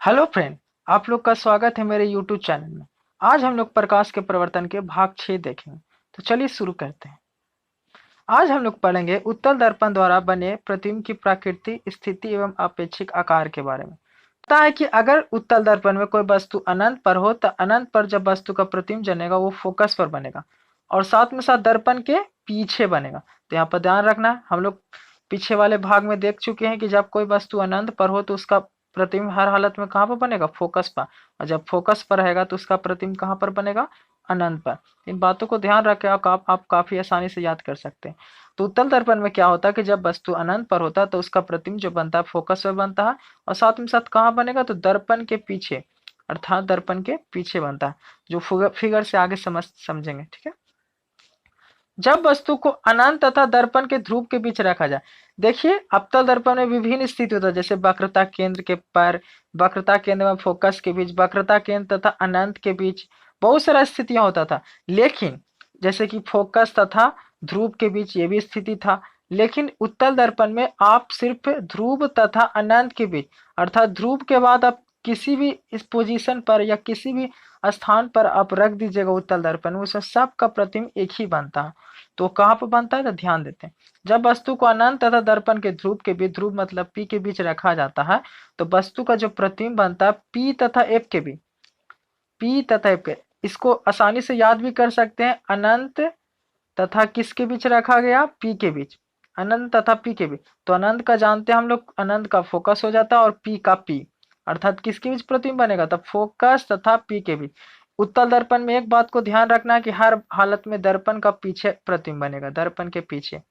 Hello friend, आप लोग का स्वागत है मेरे यूट्यूब चैनल में। आज हम लोग प्रकाश के प्रवर्तन के भाग 6 देखेंगे। तो चलिए शुरू करते हैं। आज हम लोग पढ़ेंगे उत्तल दर्पण द्वारा बने प्रतिबिंब की प्रकृति, स्थिति एवं अपेक्षिक आकार के बारे में। पता है कि अगर उत्तल दर्पण में कोई वस्तु अनंत पर हो तो अनंत पर जब वस्तु का प्रतिबिंब जनेगा वो फोकस पर बनेगा और साथ में साथ दर्पण के पीछे बनेगा। तो यहाँ पर ध्यान रखना है, हम लोग पीछे वाले भाग में देख चुके हैं कि जब कोई वस्तु अनंत पर हो तो उसका प्रतिबिंब हर हालत में कहाँ पर बनेगा? फोकस पर। और जब फोकस पर रहेगा तो उसका प्रतिबिंब कहाँ पर बनेगा? अनंत पर। इन बातों को ध्यान रखें और आप काफी आसानी से याद कर सकते हैं। तो उत्तल दर्पण में क्या होता है कि जब वस्तु अनंत पर होता है तो उसका प्रतिबिंब जो बनता है फोकस पर बनता है और साथ में साथ कहाँ बनेगा? तो दर्पण के पीछे, अर्थात दर्पण के पीछे बनता है, जो फिगर से आगे समझेंगे। ठीक है। जब वस्तु को अनंत तथा दर्पण के ध्रुव के बीच रखा जाए, देखिए अवतल दर्पण में विभिन्न स्थिति होता है, जैसे वक्रता केंद्र के पर, वक्रता केंद्र में फोकस के बीच, वक्रता केंद्र तथा अनंत के बीच बहुत सारा स्थितियां होता था। लेकिन जैसे कि फोकस तथा ध्रुव के बीच ये भी स्थिति था। लेकिन उत्तल दर्पण में आप सिर्फ ध्रुव तथा अनंत के बीच, अर्थात ध्रुव के बाद आप किसी भी इस पोजीशन पर या किसी भी स्थान पर आप रख दीजिएगा उत्तल दर्पण में, उसमें सबका प्रतिबिंब एक ही बनता है। तो कहाँ पर बनता है? तो ध्यान देते हैं। जब वस्तु को अनंत तथा दर्पण के ध्रुव के बीच, ध्रुव मतलब पी के बीच रखा जाता है तो वस्तु का जो प्रतिबिंब बनता है पी तथा एफ के बीच, पी तथा एफ के, इसको आसानी से याद भी कर सकते हैं। अनंत तथा किसके बीच रखा गया? पी के बीच, अनंत तथा पी के बीच। तो अनंत का जानते हैं हम लोग, अनंत का फोकस हो जाता है और पी का पी, अर्थात किसके बीच प्रतिबिंब बनेगा? तब फोकस तथा पी के बीच। उत्तल दर्पण में एक बात को ध्यान रखना है कि हर हालत में दर्पण का पीछे प्रतिबिंब बनेगा, दर्पण के पीछे।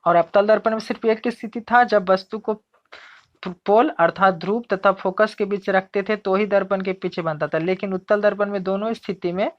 और अवतल दर्पण में सिर्फ एक की स्थिति था, जब वस्तु को पोल अर्थात ध्रुव तथा फोकस के बीच रखते थे तो ही दर्पण के पीछे बनता था। लेकिन उत्तल दर्पण में दोनों स्थिति में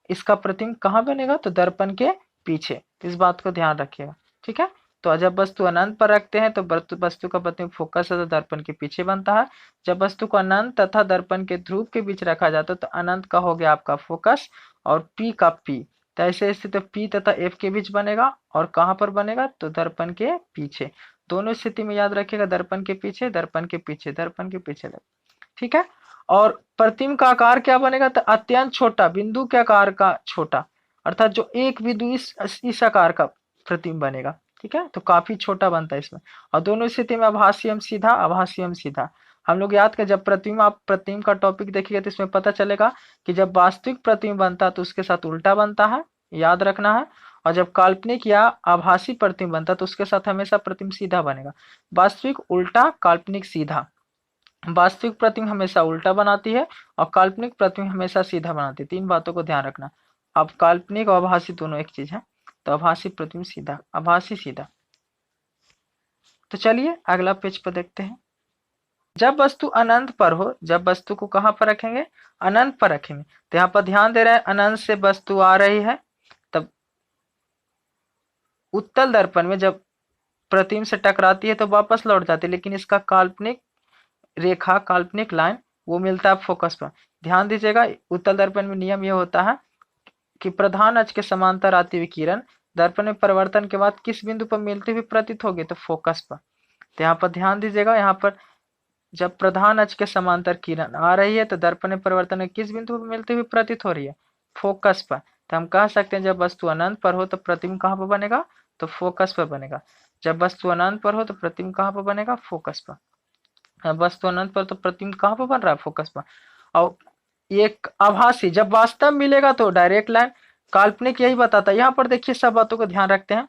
इसका प्रतिबिंब कहाँ बनेगा? तो दर्पण के पीछे। इस बात को ध्यान रखिएगा। ठीक है। तो जब वस्तु अनंत पर रखते हैं तो वस्तु का प्रतिबिंब फोकस तथा दर्पण के पीछे बनता है। जब वस्तु को अनंत तथा दर्पण के ध्रुव के बीच रखा जाता है तो अनंत का हो गया आपका फोकस और पी का पी। तो ऐसे स्थिति पी तथा एफ के बीच बनेगा और कहाँ पर बनेगा? तो दर्पण के पीछे। दोनों स्थिति में याद रखिएगा, दर्पण के पीछे, दर्पण के पीछे, दर्पण के पीछे। ठीक है। और प्रतिबिंब का आकार क्या बनेगा? तो अत्यंत छोटा, बिंदु के आकार का छोटा, अर्थात जो एक बिंदु इस आकार का प्रतिबिंब बनेगा। ठीक है। तो काफी छोटा बनता है इसमें। और दोनों स्थिति में आभासी एवं सीधा, आभासी एवं सीधा। हम लोग याद कर, जब प्रतिबिंब, आप प्रतिबिंब का टॉपिक देखिएगा तो इसमें पता चलेगा कि जब वास्तविक प्रतिबिंब बनता है तो उसके साथ उल्टा बनता है, याद रखना है। और जब काल्पनिक या आभासी प्रतिबिंब बनता है तो उसके साथ हमेशा प्रतिबिंब सीधा बनेगा। वास्तविक उल्टा, काल्पनिक सीधा। वास्तविक प्रतिबिंब हमेशा उल्टा बनाती है और काल्पनिक प्रतिबिंब हमेशा सीधा बनाती है। तीन बातों को ध्यान रखना। अब काल्पनिक और आभासी दोनों एक चीज है। तो आभासी प्रतिबिंब सीधा, आभासी सीधा। तो चलिए अगला पेज पर देखते हैं। जब वस्तु अनंत पर हो, जब वस्तु को कहां पर रखेंगे? अनंत पर रखेंगे। तो यहाँ पर ध्यान दे रहे हैं, अनंत से वस्तु आ रही है, तब उत्तल दर्पण में जब प्रतिबिंब से टकराती है तो वापस लौट जाती है, लेकिन इसका काल्पनिक रेखा, काल्पनिक लाइन, वो मिलता है फोकस पर। ध्यान दीजिएगा, उत्तल दर्पण में नियम ये होता है कि प्रधान अक्ष के समांतर आती हुई किरण दर्पण में परिवर्तन के बाद किस बिंदु पर मिलती हुई प्रतीत होगी? तो फोकस पर। तो यहाँ पर ध्यान दीजिएगा, यहाँ पर जब प्रधान अक्ष के समांतर किरण आ रही है तो दर्पण में परिवर्तन में किस बिंदु पर मिलती हुई प्रतीत हो रही है? फोकस पर। तो हम कह सकते हैं जब वस्तु अनंत पर हो तो प्रतिबिंब कहाँ पर बनेगा? तो फोकस पर बनेगा। जब वस्तु अनंत पर हो तो प्रतिबिंब कहाँ पर बनेगा? फोकस पर। वस्तु अनंत पर तो प्रतिबिंब कहाँ पर बन रहा है? फोकस पर। और एक आभासी जब वास्तव मिलेगा तो डायरेक्ट लाइन, काल्पनिक यही बताता है। यहाँ पर देखिए, सब बातों को ध्यान रखते हैं।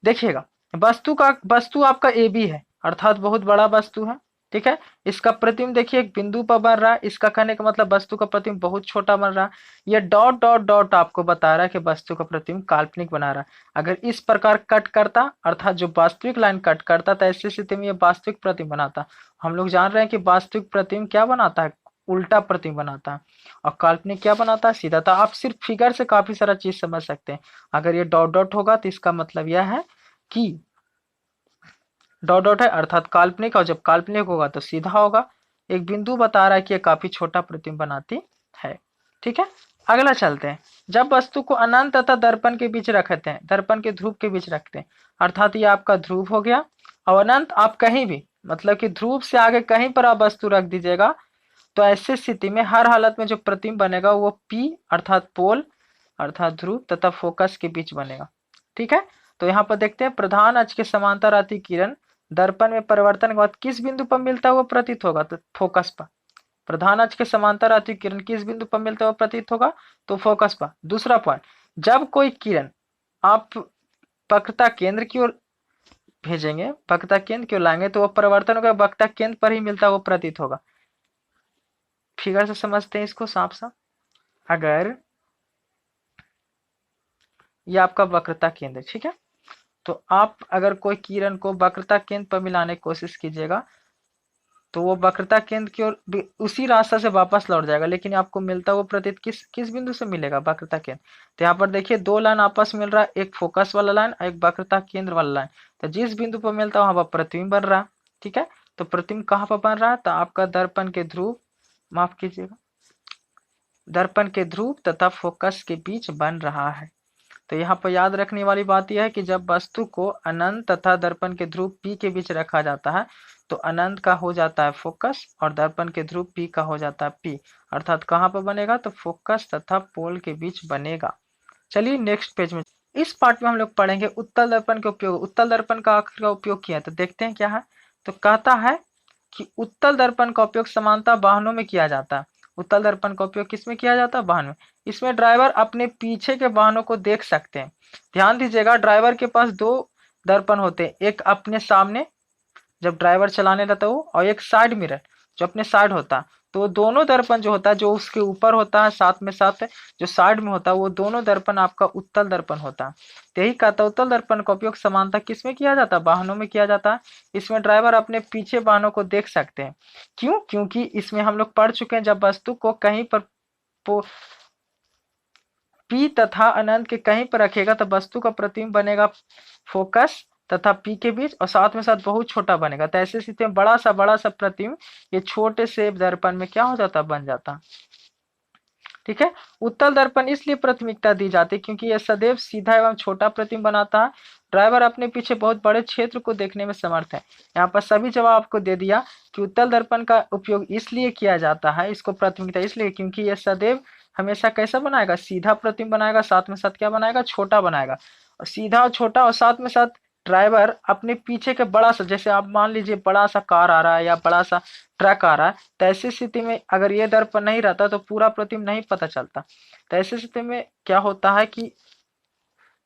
देखिएगा, वस्तु आपका ए बी है, अर्थात बहुत बड़ा वस्तु है। ठीक है। इसका प्रतिबिंब देखिए एक बिंदु पर बन रहा है, इसका कहने का मतलब वस्तु का प्रतिबिंब बहुत छोटा बन रहा है। ये डॉट डॉट डॉट आपको बता रहा है कि वस्तु का प्रतिबिंब काल्पनिक बना रहा है। अगर इस प्रकार कट करता, अर्थात जो वास्तविक लाइन कट करता, तो ऐसी स्थिति में ये वास्तविक प्रतिबिंब बनाता। हम लोग जान रहे हैं कि वास्तविक प्रतिबिंब क्या बनाता है? उल्टा प्रतिबिंब बनाता है। और काल्पनिक क्या बनाता है? सीधा। था आप सिर्फ फिगर से काफी सारा चीज समझ सकते हैं। अगर ये डॉट डॉट होगा तो इसका मतलब यह है कि डॉट डॉट है अर्थात काल्पनिक, और जब काल्पनिक होगा तो सीधा होगा। एक बिंदु बता रहा है कि ये काफी छोटा प्रतिबिंब बनाती है। ठीक है। अगला चलते हैं। जब वस्तु को अनंत तथा दर्पण के बीच रखते हैं, दर्पण के ध्रुव के बीच रखते हैं, अर्थात ये आपका ध्रुव हो गया। और अनंत आप कहीं भी, मतलब कि ध्रुव से आगे कहीं पर आप वस्तु रख दीजिएगा तो ऐसी स्थिति में हर हालत में जो प्रतिबिंब बनेगा वो P अर्थात पोल अर्थात ध्रुव तथा फोकस के बीच बनेगा। ठीक है, तो यहाँ पर देखते हैं प्रधान अक्ष के समांतर आती किरण दर्पण में परिवर्तन के बाद किस बिंदु पर मिलता हुआ प्रतीत होगा, तो फोकस पर। प्रधान अक्ष के समांतर आती किरण किस बिंदु पर मिलता हुआ प्रतीत होगा, तो फोकस पर। दूसरा पॉइंट, जब कोई किरण आप वक्रता केंद्र की ओर भेजेंगे, वक्रता केंद्र की ओर लाएंगे, तो वो परिवर्तन होगा वक्रता केंद्र पर ही मिलता हुआ प्रतीत होगा। फिगर से समझते हैं इसको साफ साफ। अगर ये आपका वक्रता केंद्र, ठीक है, तो आप अगर कोई किरण को वक्रता केंद्र पर मिलाने की कोशिश कीजिएगा तो वो वक्रता केंद्र की ओर उसी रास्ता से वापस लौट जाएगा, लेकिन आपको मिलता हुआ प्रतीत किस किस बिंदु से मिलेगा, वक्रता केंद्र। तो यहाँ पर देखिए दो लाइन आपस मिल रहा है, एक फोकस वाला लाइन और एक वक्रता केंद्र वाला लाइन। तो जिस बिंदु पर मिलता है वहां पर प्रतिबिंब बन रहा है। ठीक है, तो प्रतिबिंब कहाँ पर बन रहा है, तो आपका दर्पण के ध्रुव, माफ कीजिएगा, दर्पण के ध्रुव तथा फोकस के बीच बन रहा है। तो यहाँ पर याद रखने वाली बात यह है कि जब वस्तु को अनंत तथा दर्पण के ध्रुव P के बीच रखा जाता है तो अनंत का हो जाता है फोकस और दर्पण के ध्रुव P का हो जाता है P, अर्थात कहाँ पर बनेगा, तो फोकस तथा पोल के बीच बनेगा। चलिए नेक्स्ट पेज में, इस पार्ट में हम लोग पढ़ेंगे उत्तल दर्पण के उपयोग। उत्तल दर्पण का आखिर का उपयोग किया है, तो देखते हैं क्या है। तो कहता है कि उत्तल दर्पण का उपयोग समानता वाहनों में किया जाता है। उत्तल दर्पण का उपयोग किसमें किया जाता है, वाहन में। इसमें ड्राइवर अपने पीछे के वाहनों को देख सकते हैं। ध्यान दीजिएगा, ड्राइवर के पास दो दर्पण होते हैं, एक अपने सामने जब ड्राइवर चलाने रहता है वो, और एक साइड मिरर जो अपने साइड होता है। तो वो दोनों दर्पण जो होता है, जो उसके ऊपर होता है साथ में साथ जो साइड में होता है, वो दोनों दर्पण आपका उत्तल दर्पण होता है। तो यही कहता है उत्तल दर्पण का उपयोग समानता किसमें किया जाता है, वाहनों में किया जाता है। इसमें ड्राइवर अपने पीछे वाहनों को देख सकते हैं। क्यों, क्योंकि इसमें हम लोग पढ़ चुके हैं जब वस्तु को कहीं पर P तथा अनंत के कहीं पर रखेगा तो वस्तु का प्रतिबिंब बनेगा फोकस तथा P के बीच और साथ में साथ बहुत छोटा बनेगा। तो ऐसी स्थिति में बड़ा सा प्रतिबिंब ये छोटे से दर्पण में क्या हो जाता, बन जाता। ठीक है, उत्तल दर्पण इसलिए प्राथमिकता दी जाती है क्योंकि यह सदैव सीधा एवं छोटा प्रतिबिंब बनाता है। ड्राइवर अपने पीछे बहुत बड़े क्षेत्र को देखने में समर्थ है। यहाँ पर सभी जवाब आपको दे दिया कि उत्तल दर्पण का उपयोग इसलिए किया जाता है, इसको प्राथमिकता इसलिए क्योंकि यह सदैव हमेशा कैसा बनाएगा, सीधा प्रतिबिंब बनाएगा, साथ में साथ क्या बनाएगा, छोटा बनाएगा। और सीधा और छोटा और साथ में साथ ड्राइवर अपने पीछे के बड़ा सा, जैसे आप मान लीजिए बड़ा सा कार आ रहा है या बड़ा सा ट्रक आ रहा है, तो ऐसी स्थिति में अगर ये दर्पण नहीं रहता तो पूरा प्रतिबिंब नहीं पता चलता। तो ऐसी स्थिति में क्या होता है कि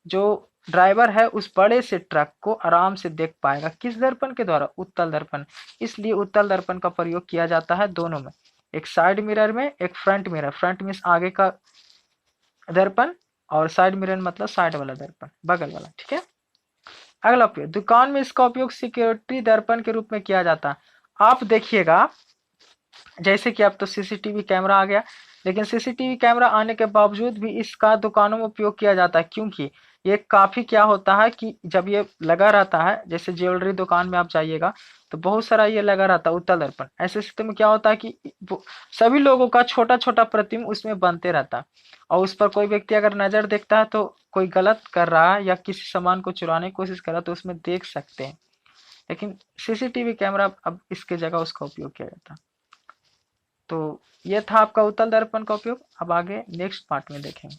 जो ड्राइवर है उस बड़े से ट्रक को आराम से देख पाएगा, किस दर्पण के द्वारा, उत्तल दर्पण। इसलिए उत्तल दर्पण का प्रयोग किया जाता है दोनों में, एक साइड मिरर में, एक फ्रंट मिरर। फ्रंट मीन्स आगे का दर्पण और साइड मिरर मतलब साइड वाला दर्पण, बगल वाला। ठीक है, अगला उपयोग, दुकान में इसका उपयोग सिक्योरिटी दर्पण के रूप में किया जाता है। आप देखिएगा जैसे कि अब तो सीसीटीवी कैमरा आ गया, लेकिन सीसीटीवी कैमरा आने के बावजूद भी इसका दुकानों में उपयोग किया जाता है, क्योंकि ये काफी क्या होता है कि जब ये लगा रहता है, जैसे ज्वेलरी दुकान में आप जाइएगा तो बहुत सारा ये लगा रहता है उत्तल दर्पण। ऐसे स्थिति में क्या होता है कि सभी लोगों का छोटा छोटा प्रतिबिंब उसमें बनते रहता है, और उस पर कोई व्यक्ति अगर नजर देखता है तो कोई गलत कर रहा है या किसी सामान को चुराने की कोशिश कर रहा है तो उसमें देख सकते हैं। लेकिन सीसीटीवी कैमरा अब इसके जगह उसका उपयोग किया जाता है। तो ये था आपका उत्तल दर्पण का उपयोग। अब आगे नेक्स्ट पार्ट में देखेंगे।